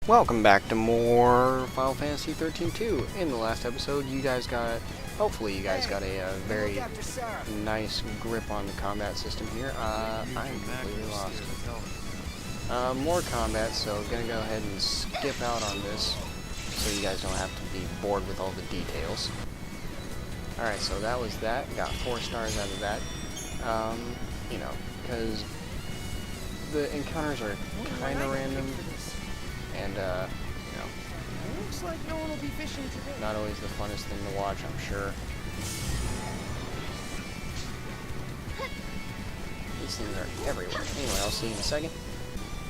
Welcome back to more Final Fantasy 13-2. In the last episode, hopefully you guys got a very nice grip on the combat system here. I'm completely lost. More combat, so I'm gonna go ahead and skip out on this, so you guys don't have to be bored with all the details. Alright, so that was that. Got 4 stars out of that. You know, because the encounters are kind of random. And, you know, looks like no one will be fishing today. Not always the funnest thing to watch, I'm sure. These things are everywhere. Anyway, I'll see you in a second.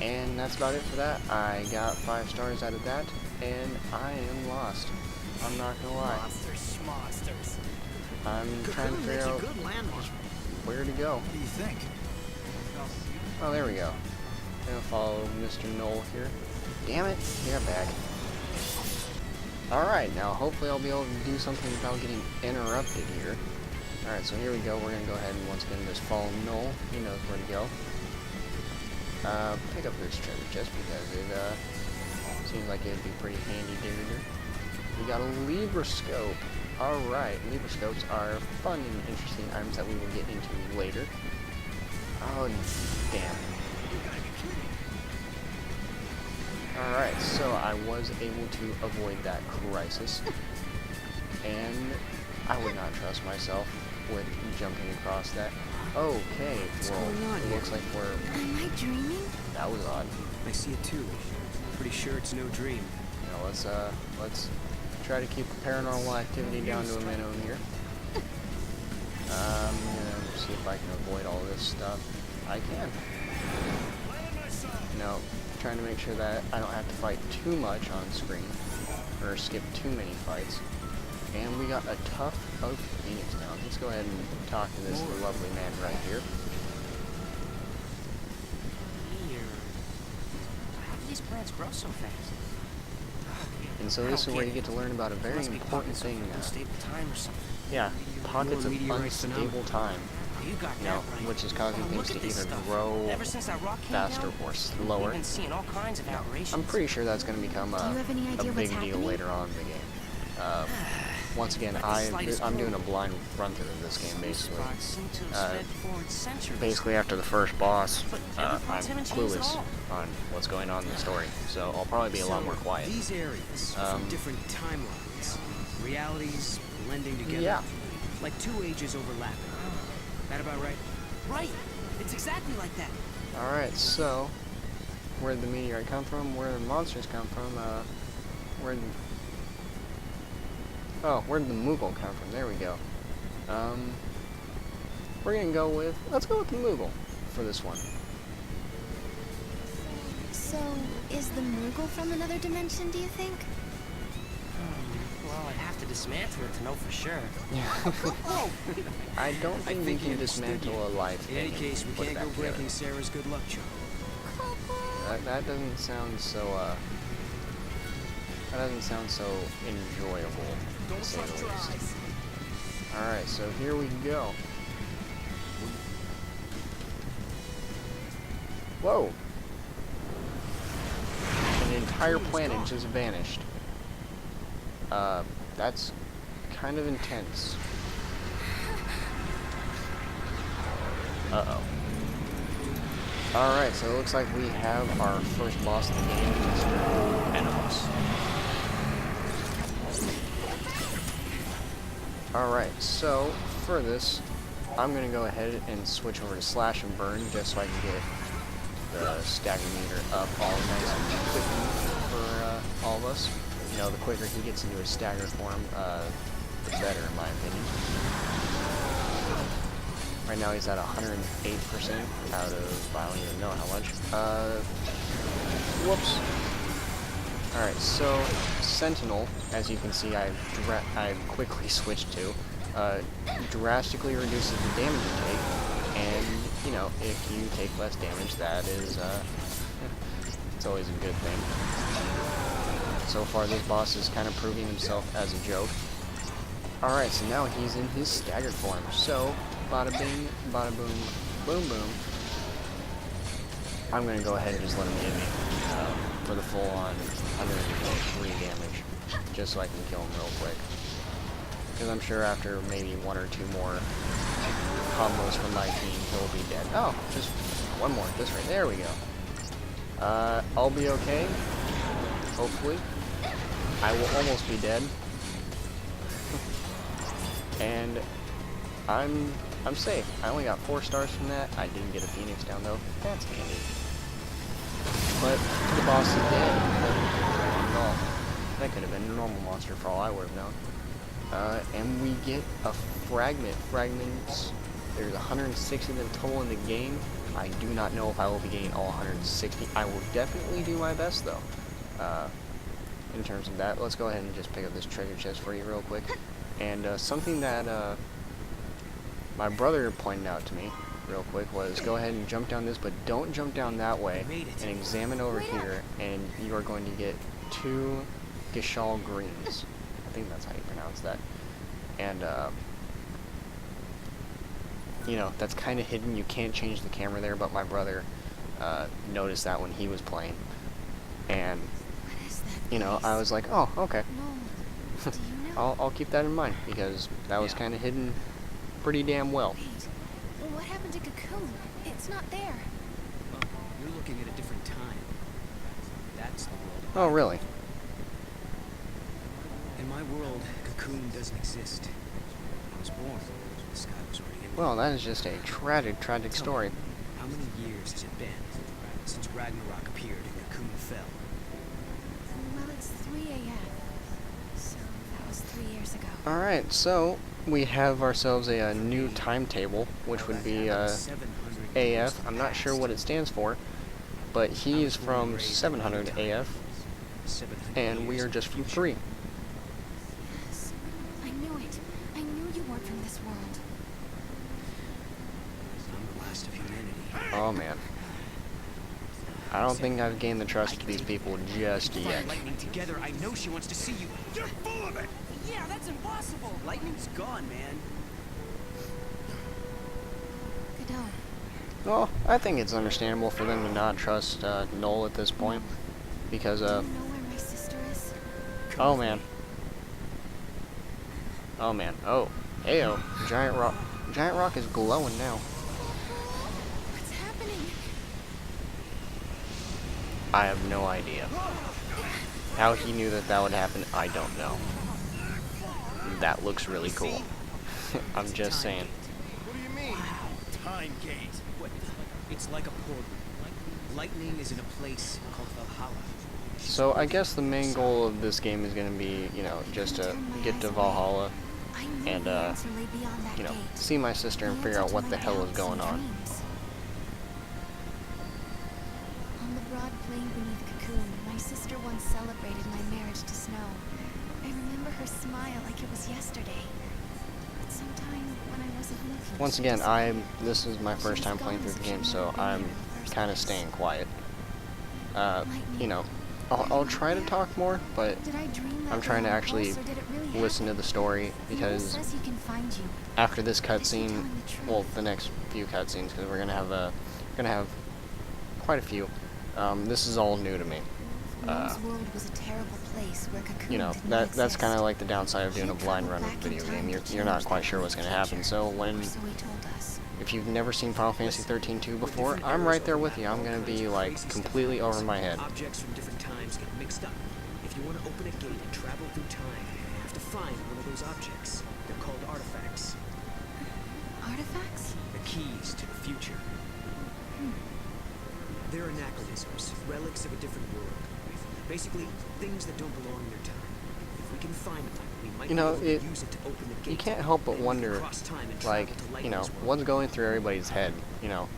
And that's about it for that. I got 5 stars out of that, and I am lost. I'm not gonna lie. Monsters, schmonsters. I'm trying to figure out where to go. What do you think? Oh, there we go. I'm gonna follow Mr. Knoll here. Damn it, you're back. Alright, now hopefully I'll be able to do something without getting interrupted here. Alright, so here we go. We're gonna go ahead and once again just follow Knoll. He knows where to go. Pick up this treasure chest because it seems like it'd be pretty handy here. We got a Libroscope. Alright, Libroscopes are fun and interesting items that we will get into later. Oh, damn. Alright, so I was able to avoid that crisis, and I would not trust myself with jumping across that. Okay, well, it looks like we're... Am I dreaming? That was odd. I see it too. Pretty sure it's no dream. You know, let's try to keep the paranormal activity down to a minimum here. I'm gonna see if I can avoid all this stuff. I can. No. Trying to make sure that I don't have to fight too much on screen, or skip too many fights. And we got a Tough of Phoenix down. Let's go ahead and talk to this lovely man right here. How do these plants grow so fast? And so this is where you get to learn about a very important thing. Unstable time or something. Yeah, pockets of unstable time. You got You know, that right. which is causing things to either grow Ever since that rock came faster down, or we've slower. been seeing all kinds of aberrations. I'm pretty sure that's going to become Do you have any a idea big what's deal happening? later on in the game. Once again, I'm doing a blind run through of this game, basically. Basically, after the first boss, I'm clueless on what's going on in the story, so I'll probably be a lot more quiet. These areas from different timelines, realities blending together. Yeah. Like 2 ages overlapping. That about right? Right. It's exactly like that. Alright, so, where'd the meteorite come from? Where did the monsters come from? Where'd the Moogle come from? There we go. We're gonna go with, let's go with the Moogle for this one. So, is the Moogle from another dimension, do you think? Well, I'd have to dismantle it to know for sure. I don't think we can dismantle a life. In any case, we can't go breaking Sarah's good luck charm. That doesn't sound so, enjoyable, to say the least. Alright, so here we go. Whoa! An entire planet just vanished. That's kind of intense. Uh-oh. Alright, so it looks like we have our first boss of the game, Mr. Animals. Alright, so for this, I'm going to go ahead and switch over to Slash and Burn just so I can get the stagger meter up all nice and quick for all of us. You know, the quicker he gets into his stagger form, the better, in my opinion. Right now he's at 108% out of, I don't even know how much. Whoops. Alright, so Sentinel, as you can see, I've quickly switched to, drastically reduces the damage you take, and, you know, if you take less damage, that is, it's always a good thing. So far, this boss is kind of proving himself as a joke. Alright, so now he's in his staggered form. So, bada bing, bada boom, boom boom. I'm going to go ahead and just let him hit me for the full-on just so I can kill him real quick. Because I'm sure after maybe 1 or 2 more combos from my team, he'll be dead. Oh, just one more at this rate. There we go. I'll be okay. Hopefully. I will almost be dead. And I'm safe. I only got 4 stars from that. I didn't get a Phoenix down though. That's handy. But the boss is dead. No, that could have been a normal monster for all I would have known. And we get a fragment. Fragments. There's 160 of them total in the game. I do not know if I will be getting all 160. I will definitely do my best though. In terms of that, let's go ahead and just pick up this treasure chest for you real quick. And something that my brother pointed out to me real quick was go ahead and jump down this, but don't jump down that way, and examine over here, and you are going to get 2 ughuhghg greens. I think that's how you pronounce that. And you know, that's kind of hidden. You can't change the camera there, but my brother noticed that when he was playing. And you know, I was like, oh, okay. No. Do you know? I'll keep that in mind, because that was kind of hidden pretty damn well. Wait. What happened to Cocoon? It's not there. Well, you're looking at a different time. That's the world. Oh, really? In my world, Cocoon doesn't exist. I was born. The sky was already in. Well, that is just a tragic story. How many years has it been since Ragnarok appeared and Cocoon fell? Well, it's 3 a.m. So that was 3 years ago. Alright, so we have ourselves a new timetable, which would be AF. I'm not sure what it stands for, but he is from 700 AF, and we are just from 3. Yes. I knew it. I knew you weren't from this world. I'm the last of humanity. Oh man. I don't think I've gained the trust of these people just yet. Lightning together, I know she wants to see you. You're full of it! Yeah, that's impossible. Lightning's gone, man. Godot. Well, I think it's understandable for them to not trust Noel at this point, because Do you know where my sister is? oh man. Oh man. Oh. Heyo. Giant rock. Giant rock is glowing now. What's happening? I have no idea. How he knew that that would happen, I don't know. That looks really cool. I'm just saying. What do you mean? Time gate. What? It's like a portal. Lightning is in a place called Valhalla. So I guess the main goal of this game is going to be, you know, just to get to Valhalla I knew and, the answer lay beyond that you know, gate. see my sister and The figure out answer what to the my hell is doubts going and on. dreams. On the broad plain beneath Cocoon, my sister once celebrated my marriage to Snow. I remember her smile like it was yesterday. But sometime when I wasn't looking, Once she again, disappeared. this is my first time playing through the game, so I'm kind of staying quiet. You know, I'll try to talk more, but Did I dream that I'm trying to way on actually pulse, or did it really listen to the story, Noel because says he can find you. after this Is he cutscene, telling the truth? well, the next few cutscenes, because we're gonna have quite a few. This is all new to me. Noel's world was a terrible place where Cocoon You know, did not that's kind of exist. like the downside of doing a blind run of a video game. You're not quite sure what's gonna happen. So when So he told us. if you've never seen Final Fantasy 13-2 before, I'm right there with you. I'm gonna be like completely over my head. Objects from different times get mixed up. If you want to open a gate and travel through time, you have to find one of those objects. They're called artifacts. Artifacts? The keys to the future. They're anachronisms, relics of a different world. Basically, things that don't belong in their time. If we can find them, we might You know, be able to use it to open the gate. You can't help but Then we can wonder, cross time and like, travel to you know, Lightning's world. what's going through everybody's head. You know,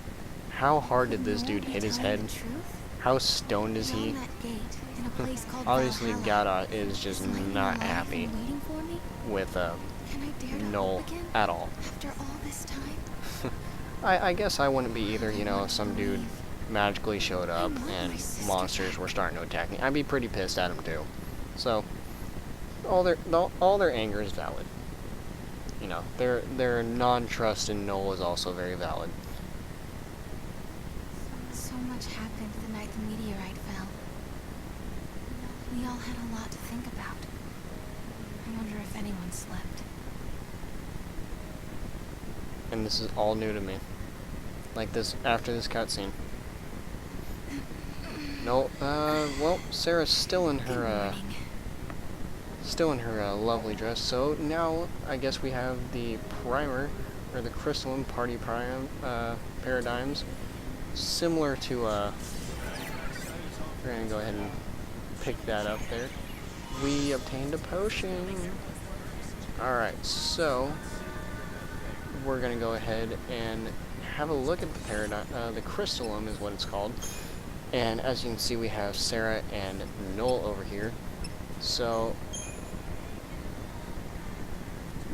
how hard did this Noel dude be hit his telling head? the truth? How stoned is he? Beyond that gate, in a place called Obviously, Valhalla. Gada is just Is Lightning not alive happy and waiting for me? with Can I dare to Noel hope again? at all. After all this time? I guess I wouldn't be either, you know, if some dude magically showed up and monsters were starting to attack me. I'd be pretty pissed at him too. So all their anger is valid. You know, their non-trust in Noel is also very valid. So much happened the night the meteorite fell. We all had a lot to think about. I wonder if anyone slept. And this is all new to me. Like this, after this cutscene. No, well, Sarah's still in her, lovely dress. So now, I guess we have the primer, or the crystalline party paradigms, similar to, we're gonna go ahead and pick that up there. We obtained a potion. Alright, so we're gonna go ahead and have a look at the paradigm. The crystalline is what it's called. And as you can see, we have Sarah and Noel over here. So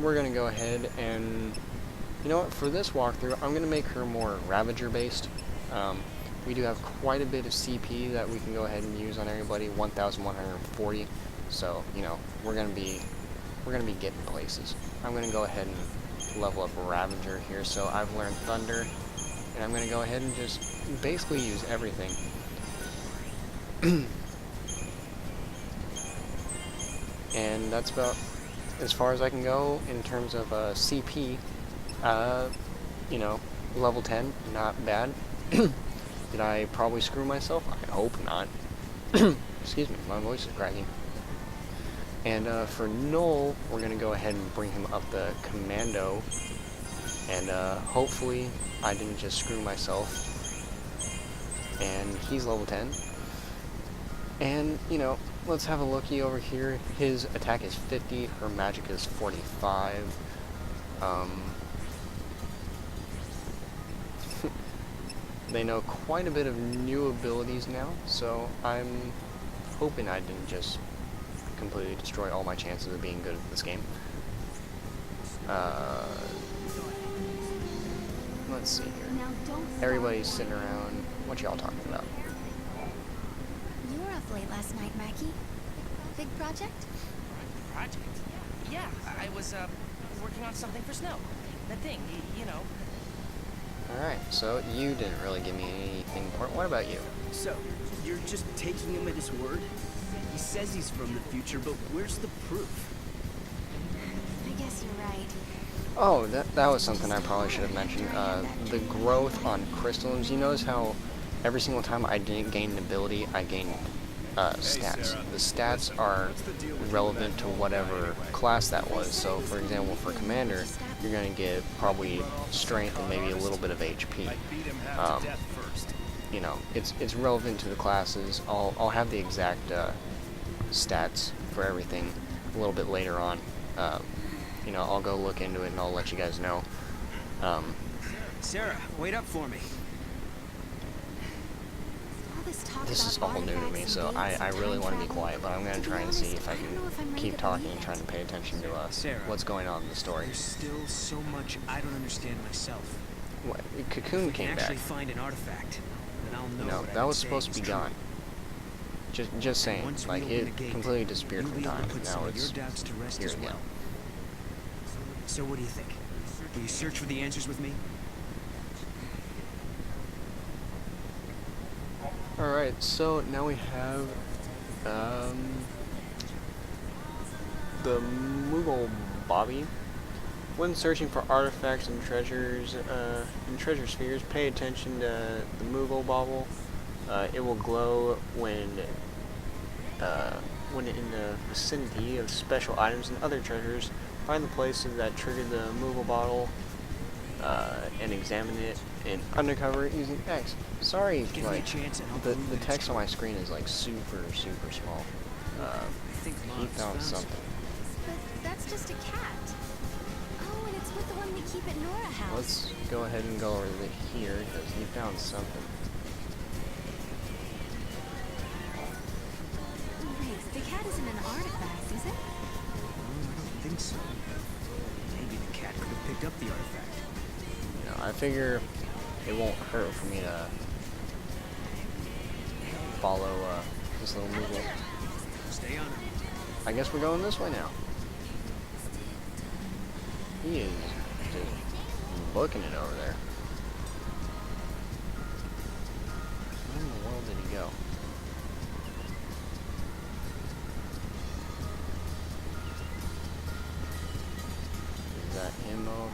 we're gonna go ahead and, you know what, for this walkthrough, I'm gonna make her more Ravager based. We do have quite a bit of CP that we can go ahead and use on everybody, 1,140. So, you know, we're gonna be getting places. I'm gonna go ahead and level up Ravager here. So I've learned Thunder, and I'm gonna go ahead and just basically use everything. And that's about as far as I can go in terms of CP. You know, level 10, not bad. Did I probably screw myself? I hope not. Excuse me, my voice is cracking. And for Noel, we're going to go ahead and bring him up the commando. And hopefully I didn't just screw myself. And he's level 10. And, you know, let's have a looky over here. His attack is 50, her magic is 45. They know quite a bit of new abilities now, so I'm hoping I didn't just completely destroy all my chances of being good at this game. Let's see here. Everybody's sitting around. What y'all talking about? You were up late last night, Mackie. Big project? Project? Yeah, I was working on something for Snow. That thing, you know. Alright, so you didn't really give me anything important. What about you? So, you're just taking him at his word? He says he's from the future, but where's the proof? I guess you're right. Oh, that was something I probably should have mentioned. The growth on crystallines. You notice how every single time I didn't gain an ability, I gained stats. The stats are relevant to whatever class that was. So, for example, for Commander, you're going to get probably strength and maybe a little bit of HP. You know, it's relevant to the classes. I'll have the exact stats for everything a little bit later on. You know, I'll go look into it and I'll let you guys know. Sarah, wait up for me. This is all new to me, so I really want to be quiet, but I'm going to try and see if I can keep talking and trying to pay attention to what's going on in the story. There's still so much I don't understand myself. What? Cocoon came back. Actually find an artifact, then I'll know No, what that was supposed to be gone. Just saying, like, it completely disappeared from time, and now it's here again. So what do you think? Will you search for the answers with me? Alright, so now we have the Moogle Bobby. When searching for artifacts and treasures in treasure spheres, pay attention to the Moogle Bobble. It will glow when in the vicinity of special items and other treasures. Find the places that trigger the Moogle Bottle and examine it in undercover using X. Sorry, like, the text on my screen is like super small. He found something. But that's just a cat. Oh, and it's with the one we keep at Nora House. Let's go ahead and go over to here because he found something. Wait, the cat isn't an artifact, is it? I don't think so. Maybe the cat could have picked up the artifact. You know, I figure it won't hurt for me to follow this little Moogle. Stay on it. I guess we're going this way now. He is just booking it over there. Where in the world did he go?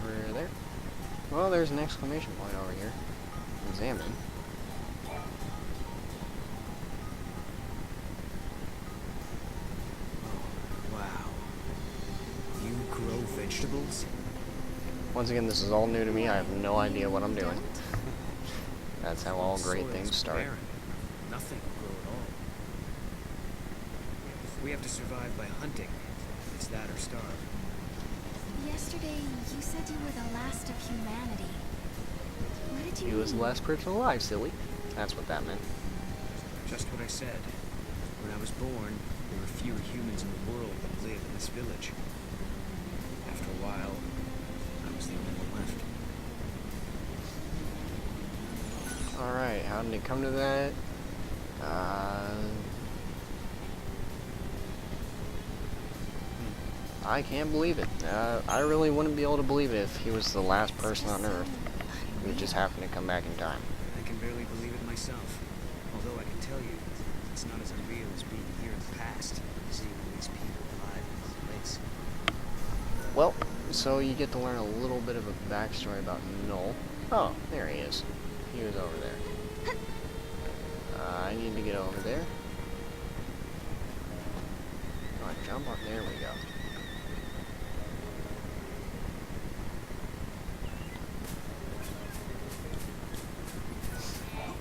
over there. Well, there's an exclamation point over here. Examine. Wow. You grow vegetables? Once again, this is all new to me. I have no idea what I'm doing. That's how all great Soil's things start. barren. Nothing will grow at all. We have to survive by hunting. It's that or starve. Yesterday, you said you were the last of humanity. What did you He was the mean? last person alive, silly. That's what that meant. Just what I said. When I was born, there were fewer humans in the world that lived in this village. After a while, I was the only one left. Alright, how did it come to that? I can't believe it. I really wouldn't be able to believe it if he was the last person on Earth who just happened to come back in time. I can barely believe it myself. Although I can tell you, it's not as unreal as being here in the past, seeing all these people alive in one place. Well, so you get to learn a little bit of a backstory about Noel. Oh, there he is. He was over there. I need to get over there. Come on, jump on. There we go.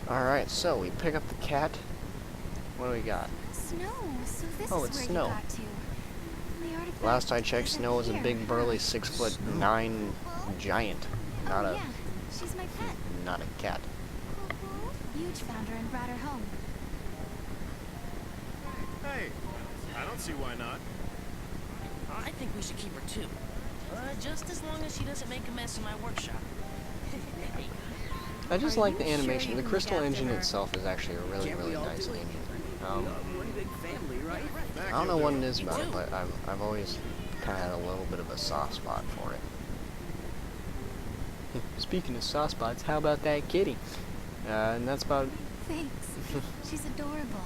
Alright, so we pick up the cat. What do we got? Snow. So this Oh, is it's where Snow. you got to. The artifact Last I checked, isn't Snow was a here, big, burly, huh? 6'9" giant. Not Oh a yeah, she's my pet. not a cat. Huge found her and brought her home. Hey, I don't see why not. I think we should keep her too. Just as long as she doesn't make a mess in my workshop. I just Are like you the sure animation. you The can crystal look after engine her? itself is actually a really, really nice engine. One big family, right? I don't know what it is about it, but I've always kind of had a little bit of a soft spot for it. Speaking of soft spots, how about that kitty? And that's about... Thanks. She's adorable.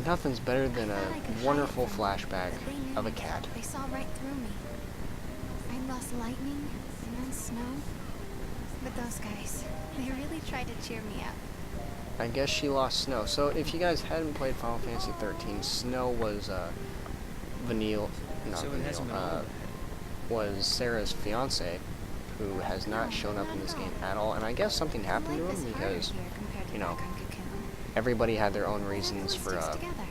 Nothing's better than I a thought I could hide wonderful from them, flashback but they knew. of a cat. They saw right through me. I lost lightning and then snow. But those guys, they really tried to cheer me up. I guess she lost Snow. So if you guys hadn't played Final Fantasy 13, Snow was Vanille, not So it hasn't been all Vanille, bad. was Sarah's fiance, who has not shown up in this game at all. And I guess something happened to Life him is harder because here compared to you know, back on Cocoon. everybody had their own reasons for Everyone sticks together.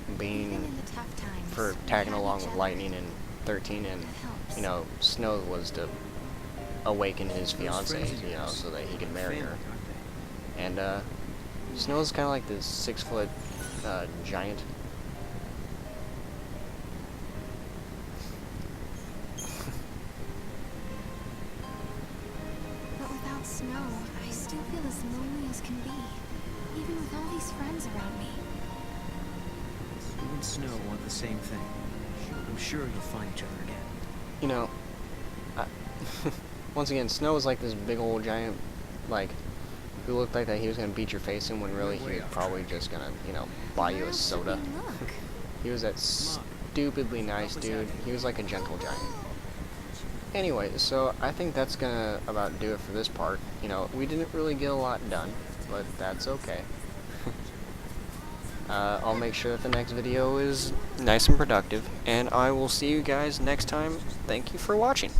Even being in the tough times, for we tagging have along each with other. Lightning in 13, and That helps. you know, Snow was to awaken his Those fiance, friends of you know, yours, so that he could marry family, her. aren't they? And Snow's kind of like this 6-foot giant. But without Snow, I still feel as lonely as can be, even with all these friends around me. You and Snow want the same thing. I'm sure you'll find each other again. You know, once again, Snow was like this big old giant, like, who looked like that he was gonna beat your face in when really he was probably just gonna, you know, buy you Where a else should soda. we look? He was that stupidly nice dude. He was like a gentle giant. Anyway, so I think that's gonna about do it for this part. You know, we didn't really get a lot done, but that's okay. I'll make sure that the next video is nice and productive, and I will see you guys next time. Thank you for watching.